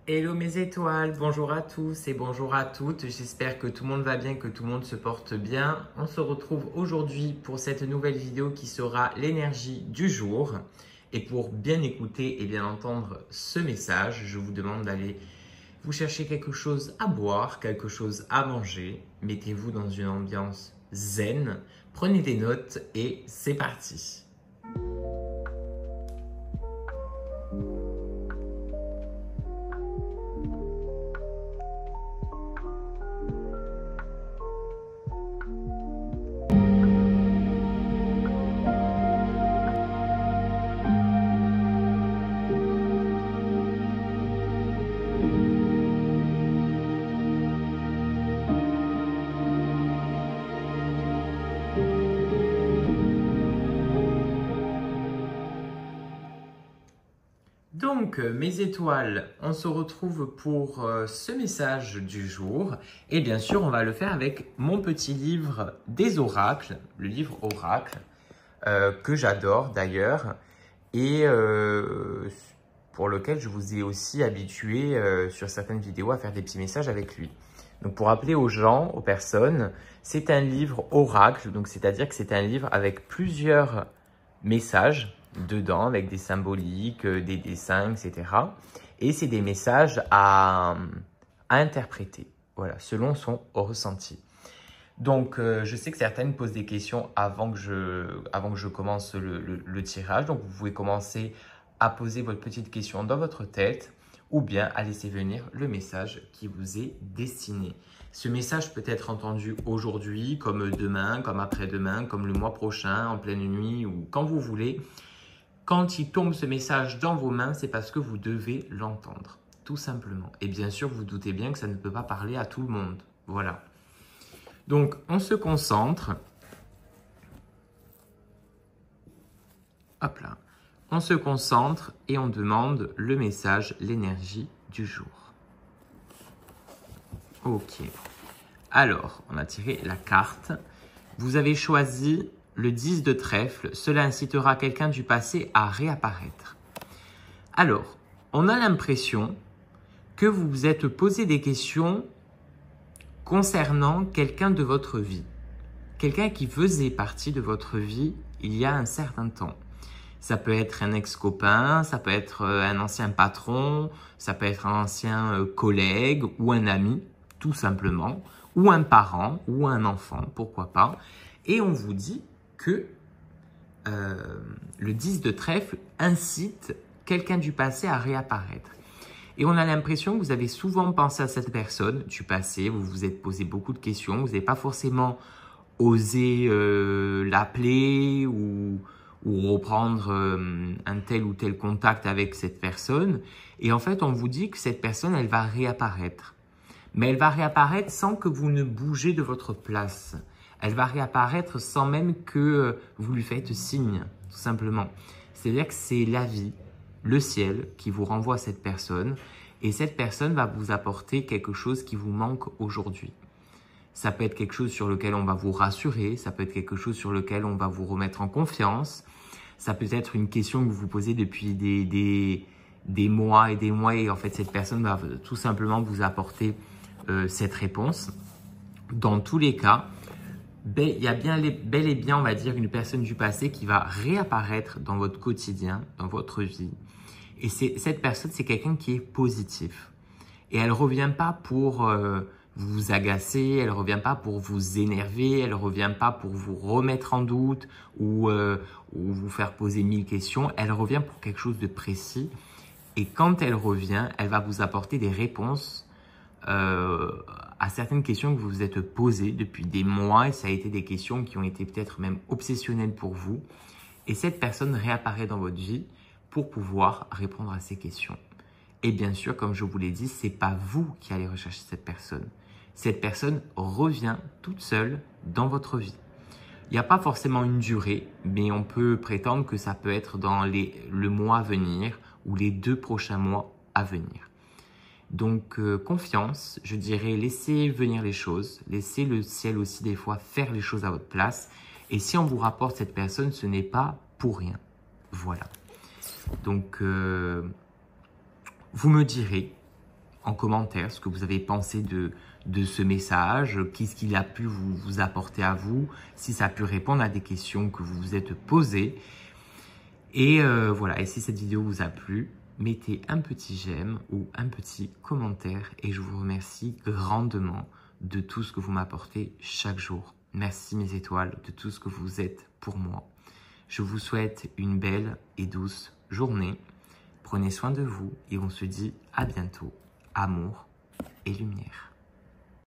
Hello mes étoiles, bonjour à tous et bonjour à toutes. J'espère que tout le monde va bien, que tout le monde se porte bien. On se retrouve aujourd'hui pour cette nouvelle vidéo qui sera l'énergie du jour. Et pour bien écouter et bien entendre ce message, je vous demande d'aller vous chercher quelque chose à boire, quelque chose à manger. Mettez-vous dans une ambiance zen, prenez des notes et c'est parti. Donc, mes étoiles, on se retrouve pour ce message du jour. Et bien sûr, on va le faire avec mon petit livre des oracles, le livre Oracle, que j'adore d'ailleurs, et pour lequel je vous ai aussi habitué sur certaines vidéos à faire des petits messages avec lui. Donc, pour rappeler aux gens, aux personnes, c'est un livre Oracle, donc c'est-à-dire que c'est un livre avec plusieurs messages dedans avec des symboliques, des dessins, etc. Et c'est des messages à interpréter, voilà, selon son ressenti. Donc, je sais que certaines posent des questions avant que je commence le tirage. Donc, vous pouvez commencer à poser votre petite question dans votre tête ou bien à laisser venir le message qui vous est destiné. Ce message peut être entendu aujourd'hui, comme demain, comme après-demain, comme le mois prochain, en pleine nuit ou quand vous voulez. Quand il tombe ce message dans vos mains, c'est parce que vous devez l'entendre, tout simplement. Et bien sûr, vous doutez bien que ça ne peut pas parler à tout le monde. Voilà. Donc, on se concentre. Hop là. On se concentre et on demande le message, l'énergie du jour. Ok. Alors, on a tiré la carte. Vous avez choisi le 10 de trèfle. Cela incitera quelqu'un du passé à réapparaître. Alors, on a l'impression que vous vous êtes posé des questions concernant quelqu'un de votre vie. Quelqu'un qui faisait partie de votre vie il y a un certain temps. Ça peut être un ex-copain, ça peut être un ancien patron, ça peut être un ancien collègue ou un ami, tout simplement, ou un parent ou un enfant, pourquoi pas. Et on vous dit que le 10 de trèfle incite quelqu'un du passé à réapparaître. Et on a l'impression que vous avez souvent pensé à cette personne du passé, vous vous êtes posé beaucoup de questions, vous n'avez pas forcément osé l'appeler ou reprendre un tel ou tel contact avec cette personne. Et en fait, on vous dit que cette personne, elle va réapparaître. Mais elle va réapparaître sans que vous ne bougez de votre place. Elle va réapparaître sans même que vous lui faites signe, tout simplement. C'est-à-dire que c'est la vie, le ciel qui vous renvoie à cette personne. Et cette personne va vous apporter quelque chose qui vous manque aujourd'hui. Ça peut être quelque chose sur lequel on va vous rassurer, ça peut être quelque chose sur lequel on va vous remettre en confiance. Ça peut être une question que vous vous posez depuis des mois et en fait cette personne va tout simplement vous apporter cette réponse. Dans tous les cas, il y a bel et bien, on va dire, une personne du passé qui va réapparaître dans votre quotidien, dans votre vie. Et cette personne, c'est quelqu'un qui est positif. Et elle ne revient pas pour vous agacer, elle ne revient pas pour vous énerver, elle ne revient pas pour vous remettre en doute ou vous faire poser 1000 questions. Elle revient pour quelque chose de précis. Et quand elle revient, elle va vous apporter des réponses à certaines questions que vous vous êtes posées depuis des mois. Et ça a été des questions qui ont été peut-être même obsessionnelles pour vous. Et cette personne réapparaît dans votre vie pour pouvoir répondre à ces questions. Et bien sûr, comme je vous l'ai dit, ce n'est pas vous qui allez rechercher cette personne. Cette personne revient toute seule dans votre vie. Il n'y a pas forcément une durée, mais on peut prétendre que ça peut être dans le mois à venir ou les 2 prochains mois à venir. Donc, confiance, je dirais, laissez venir les choses, laissez le ciel aussi des fois faire les choses à votre place. Et si on vous rapporte cette personne, ce n'est pas pour rien. Voilà. Donc, vous me direz en commentaire ce que vous avez pensé de ce message, qu'est-ce qu'il a pu vous apporter à vous, si ça a pu répondre à des questions que vous vous êtes posées. Et voilà, et si cette vidéo vous a plu, mettez un petit j'aime ou un petit commentaire et je vous remercie grandement de tout ce que vous m'apportez chaque jour. Merci mes étoiles de tout ce que vous êtes pour moi. Je vous souhaite une belle et douce journée. Prenez soin de vous et on se dit à bientôt. Amour et lumière.